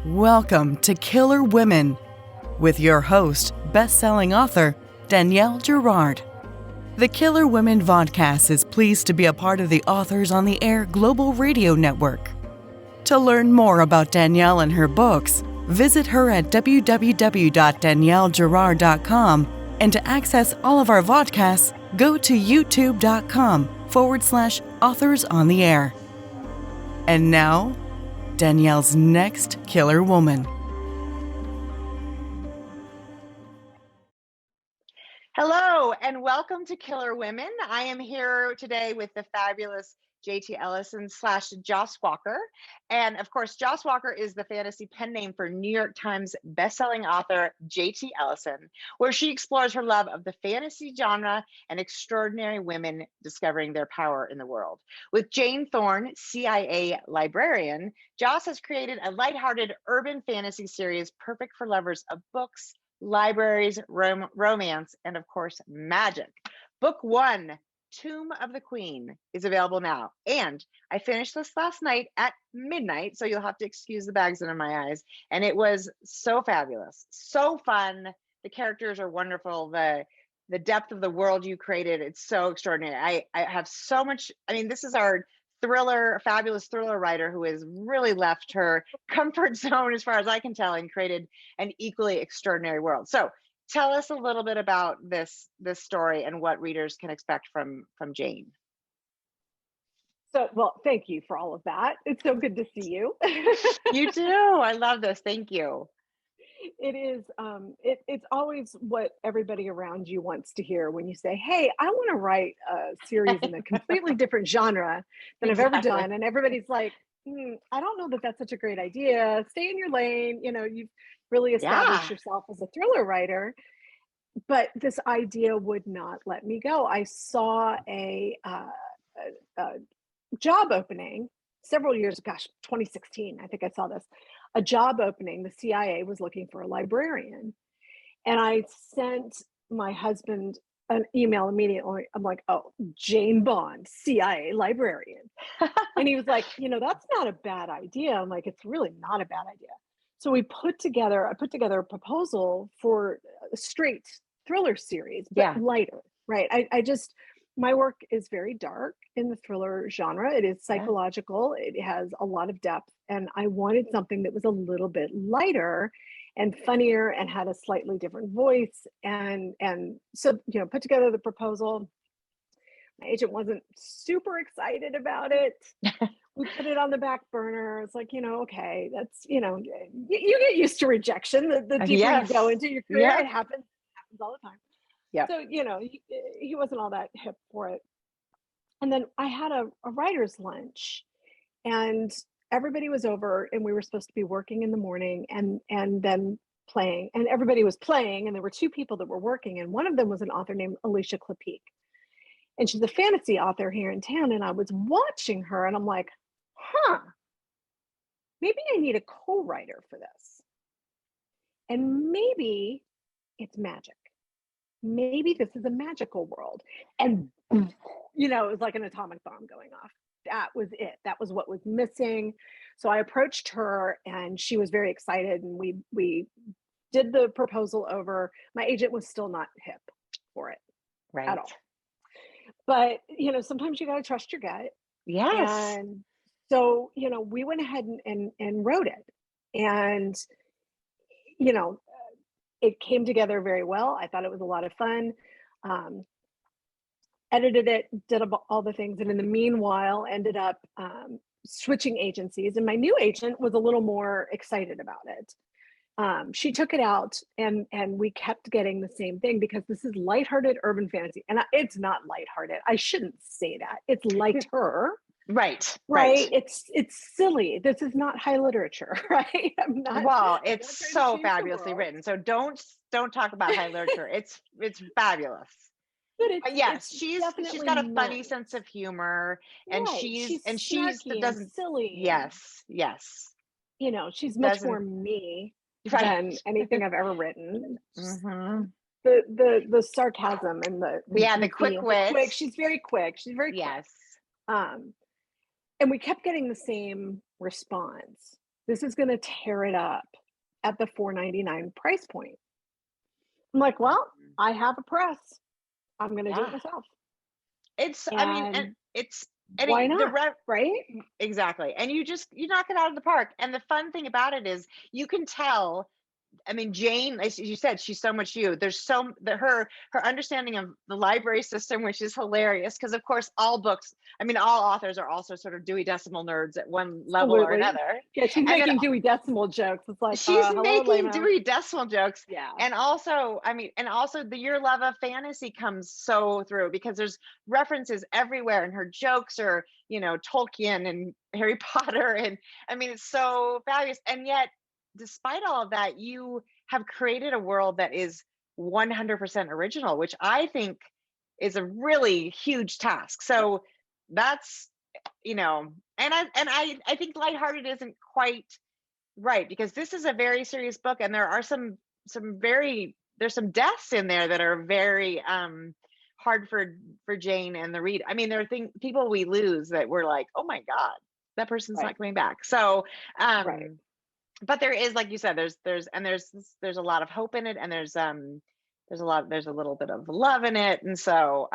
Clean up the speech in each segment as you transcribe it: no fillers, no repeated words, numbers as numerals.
Welcome to Killer Women with your host, bestselling author Danielle Gerard. The Killer Women Vodcast is pleased to be a part of the Authors on the Air Global Radio Network. To learn more about Danielle and her books, visit her at www.daniellegerard.com, and to access all of our vodcasts, go to youtube.com/Authors on the Air. And now, Danielle's next killer woman. Hello, and welcome to Killer Women. I am here today with the fabulous JT Ellison / Joss Walker. And of course, Joss Walker is the fantasy pen name for New York Times bestselling author JT Ellison, where she explores her love of the fantasy genre and extraordinary women discovering their power in the world. With Jayne Thorne, CIA Librarian, Joss has created a lighthearted urban fantasy series perfect for lovers of books, libraries, romance, and of course, magic. Book 1, Tomb of the Queen, is available now. And I finished this last night at midnight, so you'll have to excuse the bags under my eyes. And it was so fabulous, so fun. The characters are wonderful. The depth of the world you created, it's so extraordinary. I have so much. I mean, this is our fabulous thriller writer who has really left her comfort zone, as far as I can tell, and created an equally extraordinary world. So tell us a little bit about this story and what readers can expect from Jayne. So, well, thank you for all of that. It's so good to see you. You too. I love this. Thank you. It is. It's always what everybody around you wants to hear when you say, "Hey, I want to write a series in a completely different genre than I've ever done," and everybody's like, "I don't know that that's such a great idea. Stay in your lane. You know, you've really established yourself as a thriller writer." But this idea would not let me go. I saw a job opening several years, 2016, I think I saw this, a job opening. The CIA was looking for a librarian. And I sent my husband an email immediately. I'm like, "Oh, Jayne Bond, CIA librarian." And he was like, "That's not a bad idea." I'm like, "It's really not a bad idea." So I put together a proposal for a straight thriller series, but lighter, right? My work is very dark in the thriller genre. It is psychological. It has a lot of depth. And I wanted something that was a little bit lighter and funnier and had a slightly different voice. And so, put together the proposal. My agent wasn't super excited about it. We put it on the back burner. It's like, okay, that's, you get used to rejection. The deeper you go into your career, it happens all the time. Yeah. So, he wasn't all that hip for it. And then I had a writer's lunch, and everybody was over, and we were supposed to be working in the morning and then playing, and everybody was playing, and there were two people that were working, and one of them was an author named Alicia Clapique. And she's a fantasy author here in town. And I was watching her, and I'm like, maybe I need a co-writer for this. And maybe it's magic. Maybe this is a magical world. And, it was like an atomic bomb going off. That was it. That was what was missing. So I approached her, and she was very excited. And we did the proposal over. My agent was still not hip for it at all. But, sometimes you got to trust your gut. Yes. And so, we went ahead and wrote it. And, it came together very well. I thought it was a lot of fun. Edited it, did all the things. And in the meanwhile, ended up switching agencies. And my new agent was a little more excited about it. She took it out, and we kept getting the same thing, because this is lighthearted urban fantasy. And it's not lighthearted. I shouldn't say that. It's lighter. Right. It's silly. This is not high literature, right? It's so fabulously written. So don't talk about high literature. It's fabulous. But yes, she's got a funny sense of humor, and she's silly. Yes. She's much more me than anything I've ever written. Mm-hmm. The sarcasm and the quick wit. She's very quick. She's very quick. And we kept getting the same response. This is going to tear it up at the $4.99 price point. I'm like, well, I have a press. I'm going to do it Yeah. myself. I mean, and And it's, why not? Right? exactly. And you knock it out of the park. And the fun thing about it is you can tell, I mean, Jayne, as you said, she's so much you. There's her understanding of the library system, which is hilarious because, of course, all authors are also sort of Dewey Decimal nerds at one level or Absolutely. another. Yeah, she's And then making Dewey Decimal jokes. It's like, she's hello, making Lena. Dewey Decimal jokes. Yeah. And also, your love of fantasy comes so through because there's references everywhere, and her jokes are, Tolkien and Harry Potter. And I mean, it's so fabulous. And yet, despite all of that, you have created a world that is 100% original, which I think is a really huge task. So that's, and I think lighthearted isn't quite right, because this is a very serious book, and there are there's some deaths in there that are very hard for Jayne and the read. I mean, there are people we lose that we're like, oh my God, that person's not coming back. So but there is, like you said, there's a lot of hope in it, and there's a little bit of love in it, and so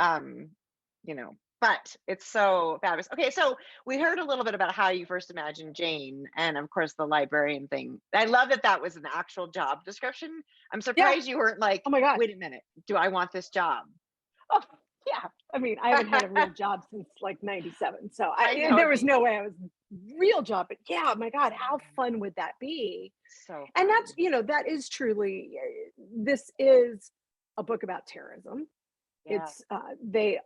but it's so fabulous. Okay, so we heard a little bit about how you first imagined Jayne, and of course the librarian thing. I love that was an actual job description. I'm surprised you weren't like, oh my God, wait a minute, do I want this job? Oh yeah, I mean, I haven't had a real job since like '97, so know, there was no way I was real job. But yeah, my God, how fun would that be? So fun. And that's, that is truly, this is a book about terrorism. Yeah. It's the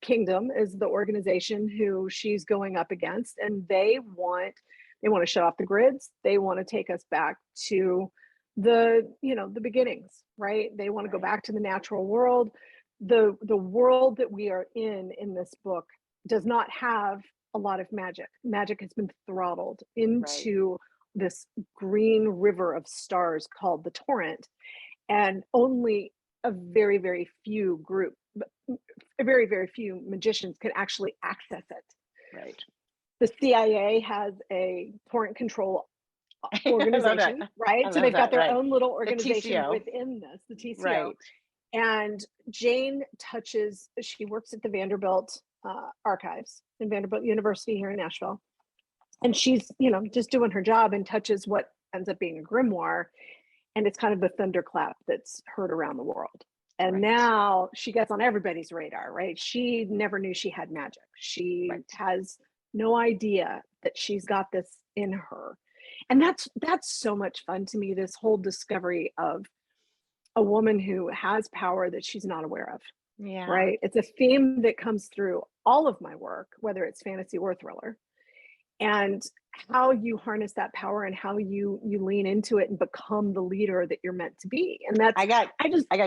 kingdom is the organization who she's going up against, and they want to shut off the grids. They want to take us back to the beginnings, right? They want to go back to the natural world. The world that we are in this book does not have a lot of magic. Magic has been throttled into this green river of stars called the torrent, and only a very, very few very, very few magicians can actually access it. Right. The CIA has a torrent control organization, right? So they've got their own little organization within this, the TCO. Right. And Jayne she works at the Vanderbilt archives in Vanderbilt University here in Nashville. And she's, just doing her job, and touches what ends up being a grimoire. And it's kind of the thunderclap that's heard around the world. And now she gets on everybody's radar, right? She never knew she had magic. She has no idea that she's got this in her. And that's so much fun to me, this whole discovery of a woman who has power that she's not aware of. Yeah. Right. It's a theme that comes through all of my work, whether it's fantasy or thriller. And how you harness that power, and how you lean into it and become the leader that you're meant to be. And that's I got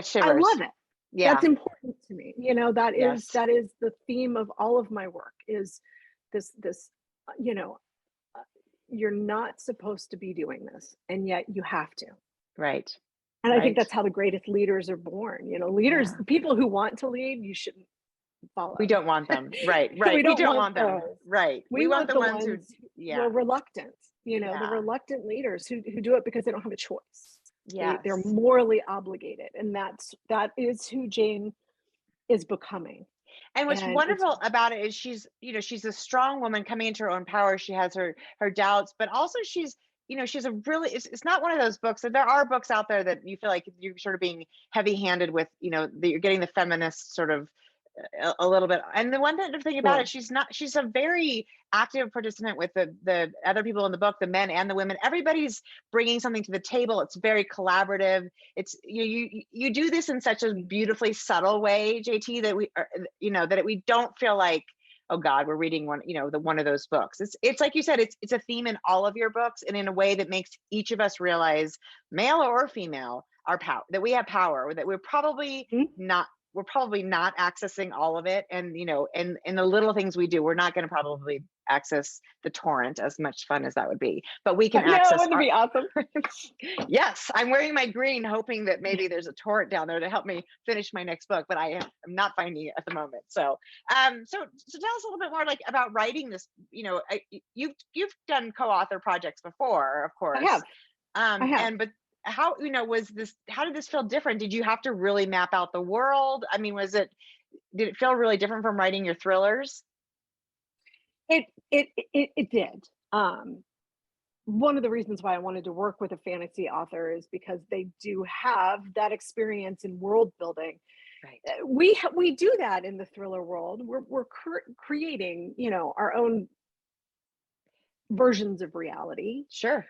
shivers. I love it. Yeah. That's important to me. That is the theme of all of my work, is this you're not supposed to be doing this, and yet you have to. Right. And I think that's how the greatest leaders are born. Leaders, people who want to lead, you shouldn't follow. We don't want them. Right. We don't want them. Right. We want the ones who are reluctant, the reluctant leaders who do it because they don't have a choice. Yeah. They're morally obligated. And that is who Jayne is becoming. And what's wonderful about it is she's a strong woman coming into her own power. She has her doubts, but also she's a really, it's not one of those books. There are books out there that you feel like you're sort of being heavy-handed with, that you're getting the feminist sort of a little bit. And the one thing about it, she's a very active participant with the other people in the book, the men and the women. Everybody's bringing something to the table. It's very collaborative. It's you do this in such a beautifully subtle way, JT, that we don't feel like, oh God, we're reading one of those books. It's like you said, it's a theme in all of your books, and in a way that makes each of us realize, male or female, our power, that we have power, that we're probably not we're probably not accessing all of it. And, you know, and the little things we do, we're not going to probably access the torrent, as much fun as that would be, but we can No, access. wouldn't it be awesome? Yes, I'm wearing my green, hoping that maybe there's a torrent down there to help me finish my next book, but I'm not finding it at the moment. So, so tell us a little bit more like about writing this. You know, you've done co-author projects before, of course. I have. And but how, you know, how did this feel different? Did you have to really map out the world? I mean, did it feel really different from writing your thrillers? It did. One of the reasons why I wanted to work with a fantasy author is because they do have that experience in world building. Right. We do that in the thriller world. We're creating, you know, our own versions of reality. Sure.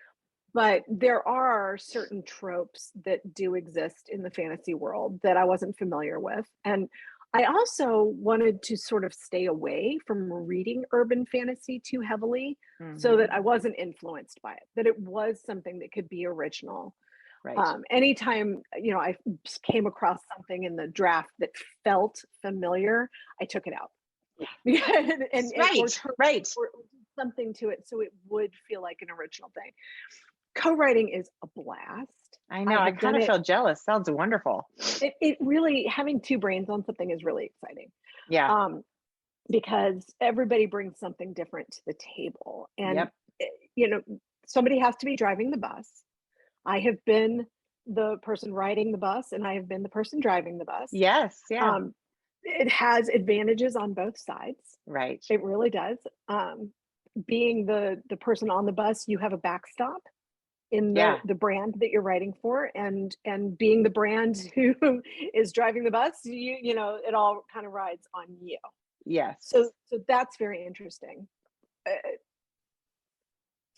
But there are certain tropes that do exist in the fantasy world that I wasn't familiar with. And I also wanted to sort of stay away from reading urban fantasy too heavily so that I wasn't influenced by it, that it was something that could be original. Right. Anytime, you know, I came across something in the draft that felt familiar, I took it out. Right. Or something to it so it would feel like an original thing. Co-writing is a blast. I know. I kind of feel jealous. Sounds wonderful. It really, having two brains on something is really exciting. Yeah. Because everybody brings something different to the table. And, you know, somebody has to be driving the bus. I have been the person riding the bus and I have been the person driving the bus. Yes. Yeah. It has advantages on both sides. Right. It really does. Being the person on the bus, you have a backstop in the brand that you're writing for, and being the brand who is driving the bus, you know, it all kind of rides on you. Yes. So that's very interesting.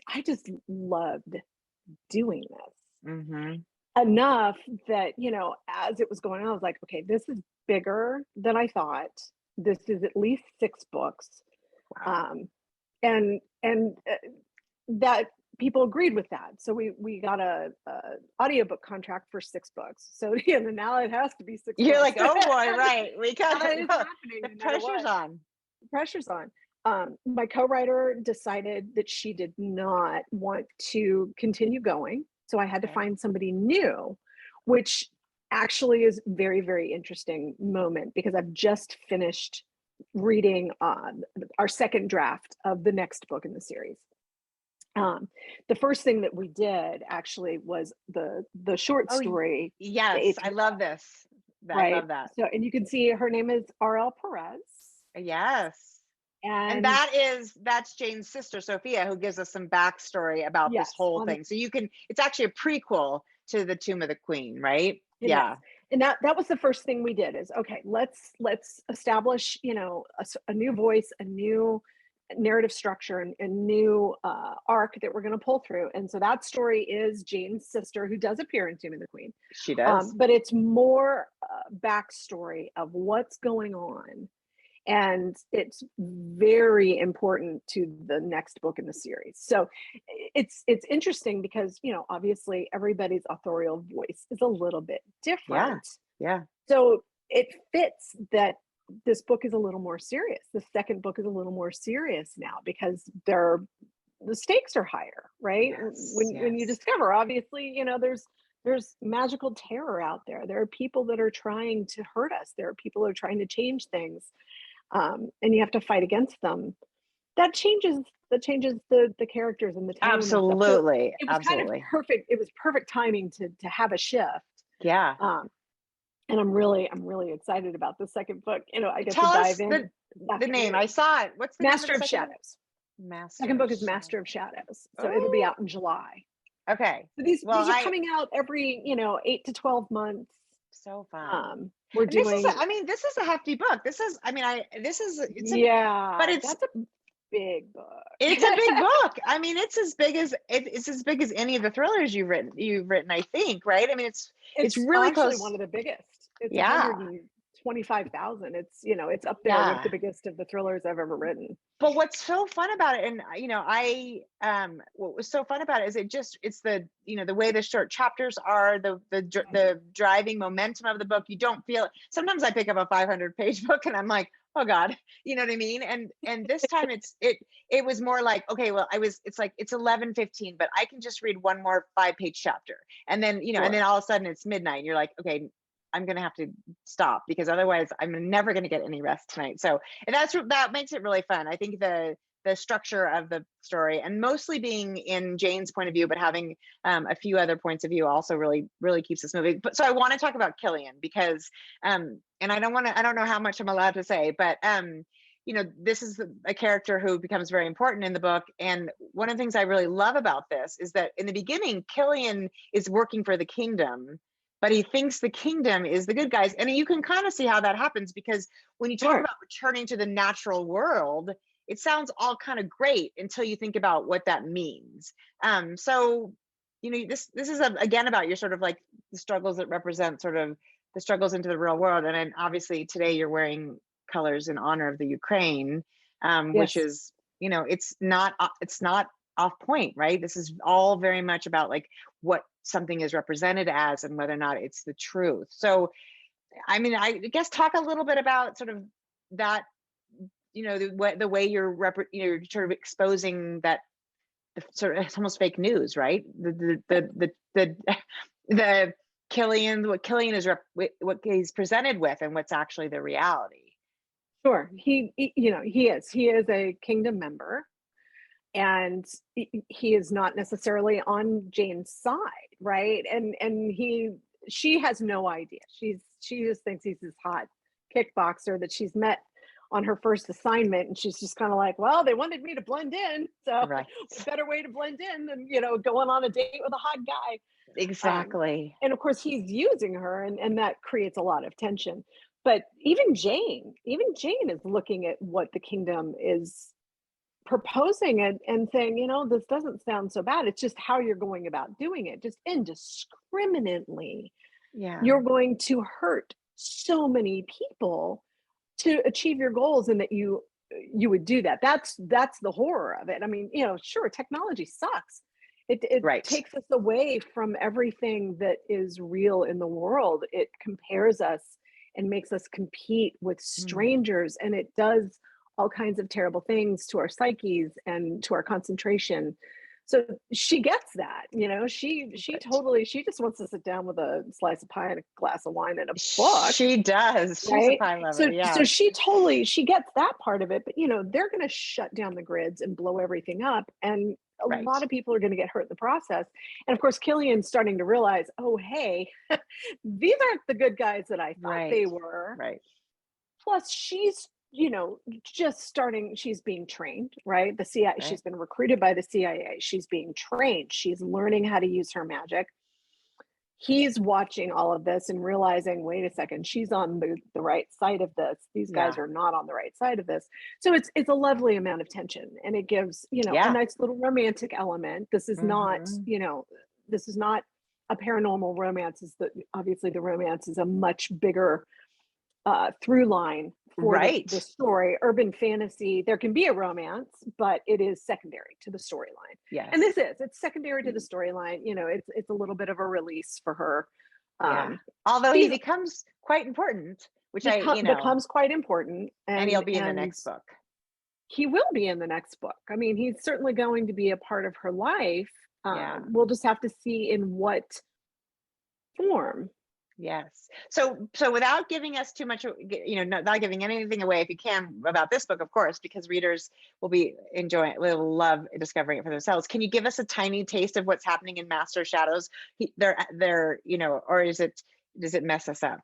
I just loved doing this enough that, you know, as it was going on, I was like, okay, this is bigger than I thought. This is at least 6 books. Wow. And that people agreed with that. So we got a audiobook contract for 6 books. So, you know, now it has to be 6 You're books. like, oh boy, right. We got the pressure's on. The pressure's on. My co-writer decided that she did not want to continue going. So I had to find somebody new, which actually is very, very interesting moment because I've just finished reading our second draft of the next book in the series. The first thing that we did actually was the short story. Yes, I love this. I love that. So, and you can see her name is R.L. Perez. Yes. And that's Jayne's sister, Sophia, who gives us some backstory about this whole thing. So it's actually a prequel to The Tomb of the Queen, right? Yeah. And that was the first thing we did is, okay, let's establish, you know, a new voice, a new narrative structure, and a new arc that we're going to pull through. And so that story is Jayne's sister, who does appear in Tomb of the Queen. She does. But it's more backstory of what's going on. And it's very important to the next book in the series. So it's interesting because, you know, obviously everybody's authorial voice is a little bit different. Yeah. So it fits that this book is a little more serious. The second book is a little more serious now because the stakes are higher, right? When you discover, obviously, you know, there's magical terror out there. There are people that are trying to hurt us. There are people who are trying to change things. And you have to fight against them. That changes the characters and the tone. Absolutely. It was kind of perfect. It was perfect timing to have a shift. Yeah. And I'm really excited about the second book. You know, I get to dive in. The name. I saw it. What's the Master name of Shadows. Second book is Master of Shadows. So it'll be out in July. Okay. So these are coming out every, you know, 8 to 12 months. So fun. We're doing. This is a hefty book. But it's that's a big book. It's a big book. I mean, it's as big as any of the thrillers you've written, I think, right? I mean, it's really close. One of the biggest. It's 25,000. It's, it's up there with Yeah. the biggest of the thrillers I've ever written. But what's so fun about it, and what was so fun about it is it's the the way the short chapters are, the driving momentum of the book. You don't feel it. Sometimes I pick up a 500-page book and I'm like, oh God, you know what I mean? And this time it was more like, okay, well, it's like it's 11:15, but I can just read one more 5-page chapter, and then and then all of a sudden it's midnight and you're like, okay, I'm going to have to stop because otherwise I'm never going to get any rest tonight. So, and that makes it really fun. I think the structure of the story, and mostly being in Jayne's point of view, but having a few other points of view also really, really keeps this moving. But so I want to talk about Killian because, and I don't know how much I'm allowed to say, but this is a character who becomes very important in the book. And one of the things I really love about this is that in the beginning, Killian is working for the kingdom, but he thinks the kingdom is the good guys. And you can kind of see how that happens because when you talk about returning to the natural world, it sounds all kind of great until you think about what that means. So, this is again about your sort of like the struggles that represent sort of the struggles into the real world. And then obviously today you're wearing colors in honor of the Ukraine, which is, it's not off point, right? This is all very much about like what something is represented as and whether or not it's the truth. So, I mean, I guess talk a little bit about sort of that, the way you're sort of exposing that sort of, it's almost fake news, right? The Killian, what Killian is what he's presented with and what's actually the reality. Sure. He is a kingdom member, and he is not necessarily on Jayne's side, right? And she has no idea. She just thinks he's this hot kickboxer that she's met on her first assignment, and she's just kind of like, well, they wanted me to blend in, so Right. a better way to blend in than going on a date with a hot guy. Exactly. And of course he's using her, and that creates a lot of tension. But even Jayne is looking at what the kingdom is proposing and saying, this doesn't sound so bad. It's just how you're going about doing it, just indiscriminately. Yeah. You're going to hurt so many people to achieve your goals, and that you would do that. That's the horror of it. I mean, sure, technology sucks. It Right. takes us away from everything that is real in the world. It compares us and makes us compete with strangers, and it does all kinds of terrible things to our psyches and to our concentration. So she gets that, she totally, she just wants to sit down with a slice of pie and a glass of wine and a book. She does. She's a pie lover. So she gets that part of it, but they're going to shut down the grids and blow everything up. And a lot of people are going to get hurt in the process. And of course, Killian's starting to realize, oh, hey, these aren't the good guys that I thought they were. Right. Plus she's just starting, she's being trained, right? The CIA, she's been recruited by the CIA. She's being trained. She's learning how to use her magic. He's watching all of this and realizing, wait a second, she's on the right side of this. These guys are not on the right side of this. So it's a lovely amount of tension, and it gives, a nice little romantic element. This is not, this is not a paranormal romance. Obviously the romance is a much bigger through line for the story. Urban fantasy, there can be a romance, but it is secondary to the storyline. Yes. And it's secondary to the storyline. It's a little bit of a release for her. Although he becomes quite important, which becomes quite important. And he'll be in the next book. He will be in the next book. I mean, he's certainly going to be a part of her life. We'll just have to see in what form. Yes. So without giving us too much, not giving anything away, if you can, about this book, of course, because readers will love discovering it for themselves. Can you give us a tiny taste of what's happening in Master of Shadows? They're or does it mess us up?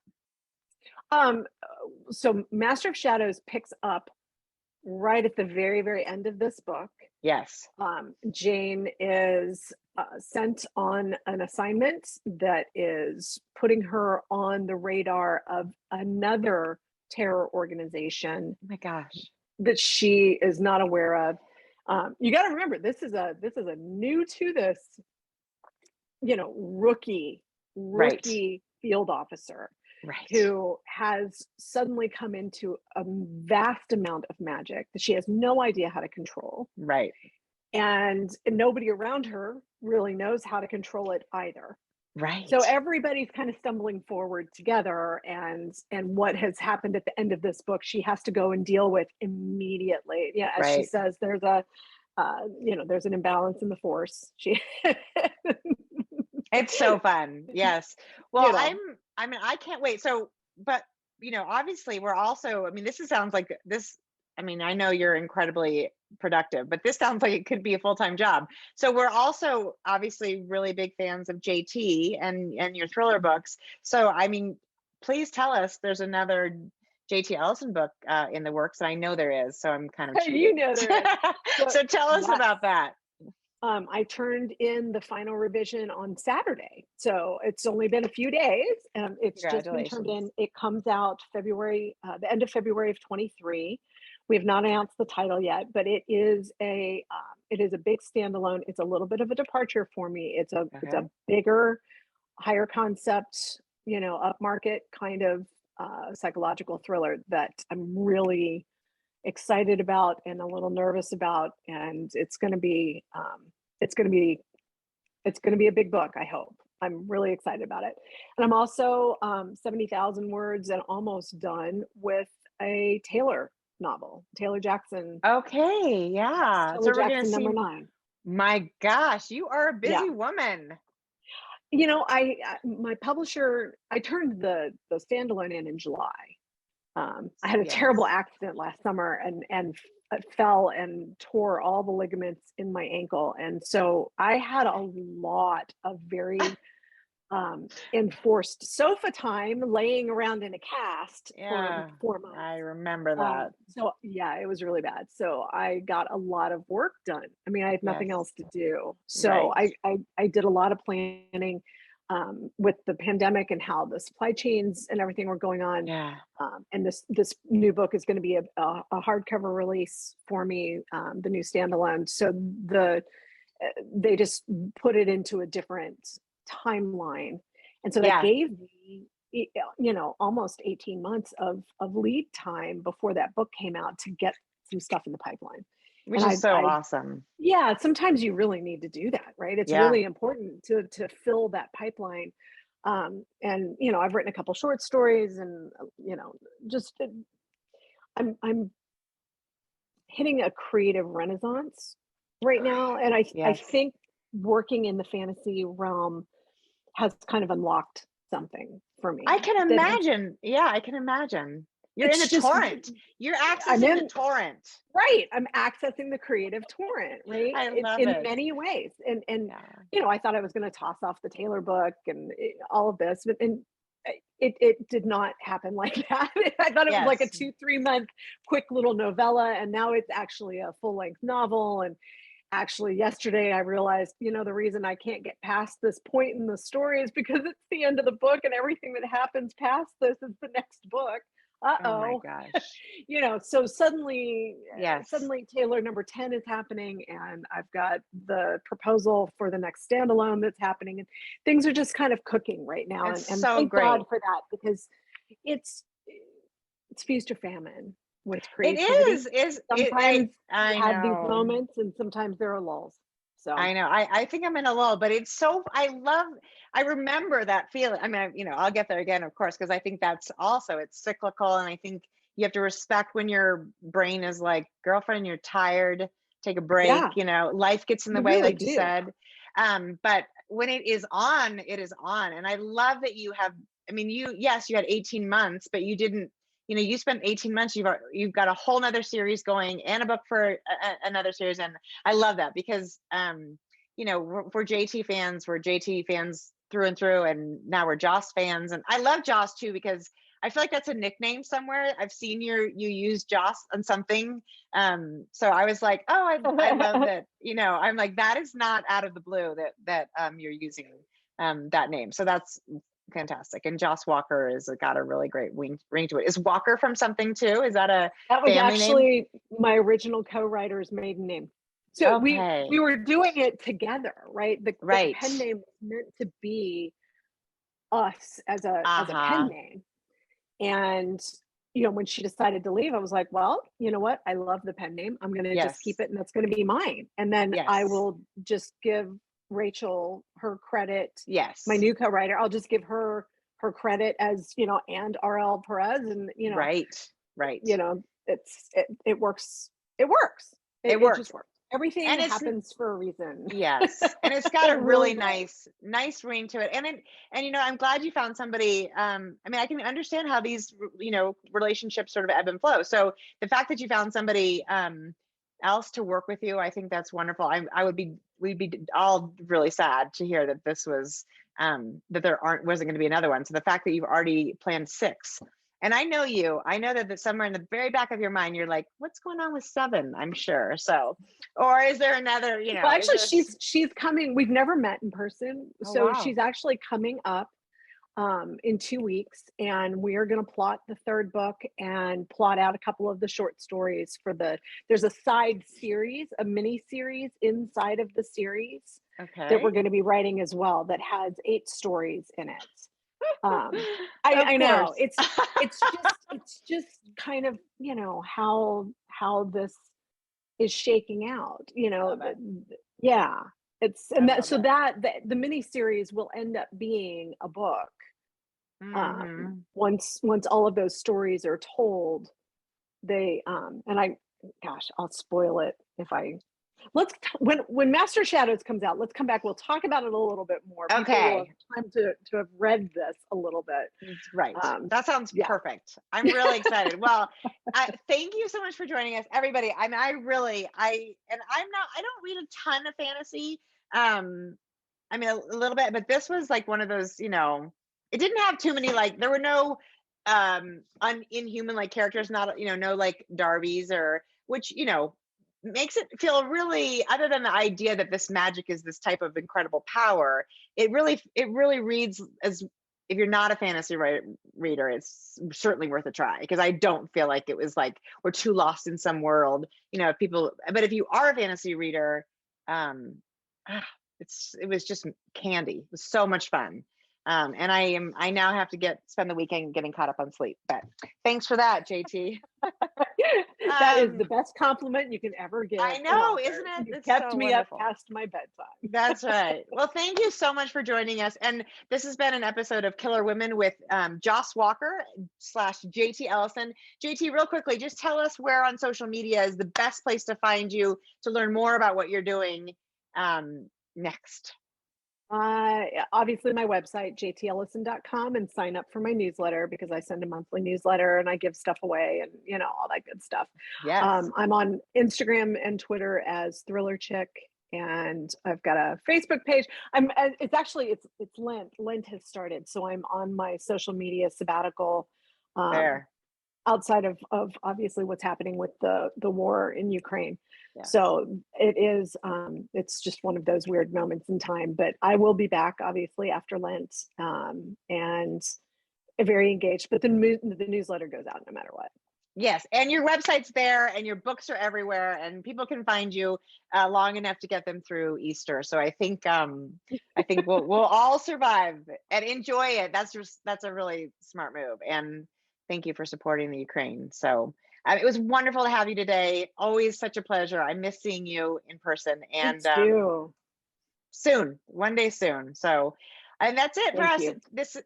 So Master of Shadows picks up right at the very, very end of this book. Yes. Jayne is sent on an assignment that is putting her on the radar of another terror organization. Oh my gosh. That she is not aware of. You got to remember, this is a new to this, rookie field officer. Right. who has suddenly come into a vast amount of magic that she has no idea how to control. Right. And nobody around her really knows how to control it either. Right. So everybody's kind of stumbling forward together, and what has happened at the end of this book, she has to go and deal with immediately. Yeah, as she Right. says, there's a there's an imbalance in the force. She It's so fun. Yes. Well, you know, I mean, I can't wait. So, but obviously we're also, I mean, sounds like this, I mean, I know you're incredibly productive, but this sounds like it could be a full-time job. So we're also obviously really big fans of JT and your thriller books. So, I mean, please tell us there's another JT Ellison book in the works, and I know there is, so I'm kind of cheating. you know there is. So tell us Yes. about that. I turned in the final revision on Saturday, so it's only been a few days. It's just been turned in. Congratulations. It comes out the end of February of 23. We have not announced the title yet, but it is a big standalone. It's a little bit of a departure for me. It's a Okay. bigger, higher concept, upmarket kind of psychological thriller that I'm really excited about and a little nervous about, and it's going to be a big book. I hope. I'm really excited about it, and I'm also 70,000 words and almost done with a Taylor novel, Taylor Jackson. Okay, Yes, yeah. So Taylor we're gonna Jackson see. #9. My gosh, you are a Yeah, busy woman. my publisher. I turned the standalone in July. I had a terrible Yes. accident last summer and fell and tore all the ligaments in my ankle. And so I had a lot of very enforced sofa time laying around in a cast for Yeah, 4 months. I remember that. So yeah, it was really bad. So I got a lot of work done. I mean, I had nothing Yes. else to do. So Right. I did a lot of planning with the pandemic and how the supply chains and everything were going on. Yeah. And this new book is going to be a hardcover release for me, the new standalone. So they just put it into a different timeline, and so that Yeah. gave me almost 18 months of lead time before that book came out to get some stuff in the pipeline. Which And is so I awesome. yeah, sometimes you really need to do that, right? It's Yeah. really important to fill that pipeline. And I've written a couple short stories, and just I'm hitting a creative renaissance right now, and I Yes. think working in the fantasy realm has kind of unlocked something for I me can that has imagine. Yeah, I can imagine. You're in it's the just torrent. You're I'm accessing the in torrent. right. I'm accessing the creative torrent, right? I love In it. many ways. And Yeah. I thought I was going to toss off the Taylor book and all of this, but it did not happen like that. I thought it was like a Yes. 2-3 month quick little novella, and now it's actually a full-length novel. And actually yesterday I realized, the reason I can't get past this point in the story is because it's the end of the book, and everything that happens past this is the next book. Oh my Uh-oh. gosh. So suddenly Yes. Taylor #10 is happening, and I've got the proposal for the next standalone that's happening, and things are just kind of cooking right now. It's And so thank God great. for that, because it's feast or famine with It creativity. is Sometimes you I have these know. moments, and sometimes there are lulls. So I know. I think I'm in a lull, but it's so, I remember that feeling. I mean, I'll get there again, of course, because I think that's also, it's cyclical. And I think you have to respect when your brain is like, girlfriend, you're tired, take a break, yeah, life gets in the you way, really like you do. said. But when it is on, it is on. And I love that you have, I mean, yes, you had 18 months, but you didn't, you spent 18 months, you've got a whole nother series going and a book for another series. And I love that because, we're JT fans, through and through. And now we're Joss fans. And I love Joss too, because I feel like that's a nickname somewhere. I've seen you use Joss on something. So I was like, oh, I love that, I'm like, that is not out of the blue that you're using that name. So that's fantastic. And Joss Walker is got a really great ring to it. Is Walker from something too? Is that a That was family name? actually my original co-writer's maiden name. So Okay. we were doing it together, right? The Right. pen name was meant to be us as a pen name. And when she decided to leave, I was like, well, you know what? I love the pen name. I'm going to just keep it, and that's going to be mine. And then I will just give Rachel her credit. Yes. My new co-writer, I'll just give her credit as, and RL Perez, and, Right. it works. It works. It just works. Everything happens for a reason. Yes. And it's got a really nice ring to it. And I'm glad you found somebody. I can understand how these, relationships sort of ebb and flow. So the fact that you found somebody else to work with you, I think that's wonderful. We'd be all really sad to hear that this was, that there wasn't going to be another one. So the fact that you've already planned 6. And I know that somewhere in the very back of your mind, you're like, what's going on with 7? I'm sure. So, or is there another, Well, actually, she's coming. We've never met in person. So she's actually coming up in 2 weeks, and we are going to plot the 3rd book and plot out a couple of the short stories there's a side series, a mini series inside of the series that we're going to be writing as well that has 8 stories in it. I know it's just kind of, how this is shaking out, yeah, the mini series will end up being a book. Once all of those stories are told, I'll spoil it when Master Shadows comes out, let's come back. We'll talk about it a little bit more. Okay. People will have time to have read this a little bit. Right. That sounds perfect. I'm really excited. Well, thank you so much for joining us, everybody. I don't read a ton of fantasy. A little bit, but this was like one of those, it didn't have too many, there were no inhuman like characters, not, no like Darby's, or which, makes it feel really, other than the idea that this magic is this type of incredible power, it really reads as, if you're not a fantasy reader, it's certainly worth a try, because I don't feel like it was like we're too lost in some world, but if you are a fantasy reader, it was just candy. It was so much fun. And I now have to spend the weekend getting caught up on sleep, but thanks for that, JT. That is the best compliment you can ever get. I know, isn't it? You kept me wonderful. Up past my bedtime. That's right. Well, thank you so much for joining us. And this has been an episode of Killer Women with Joss Walker / JT Ellison. JT, real quickly, just tell us where on social media is the best place to find you to learn more about what you're doing next. Obviously my website, jtellison.com, and sign up for my newsletter, because I send a monthly newsletter and I give stuff away and all that good stuff. Yes. I'm on Instagram and Twitter as Thriller Chick, and I've got a Facebook page. It's Lent has started, so I'm on my social media sabbatical. Outside of obviously what's happening with the war in Ukraine. Yeah. So it is, it's just one of those weird moments in time, but I will be back obviously after Lent, and very engaged, but the newsletter goes out no matter what. Yes. And your website's there, and your books are everywhere, and people can find you long enough to get them through Easter. So I think we'll all survive and enjoy it. That's a really smart move. And thank you for supporting the Ukraine. So it was wonderful to have you today. Always such a pleasure. I miss seeing you in person, and soon, one day soon. So, and that's it for us. This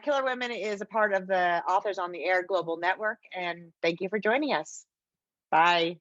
Killer Women is a part of the Authors on the Air Global Network, and thank you for joining us. Bye.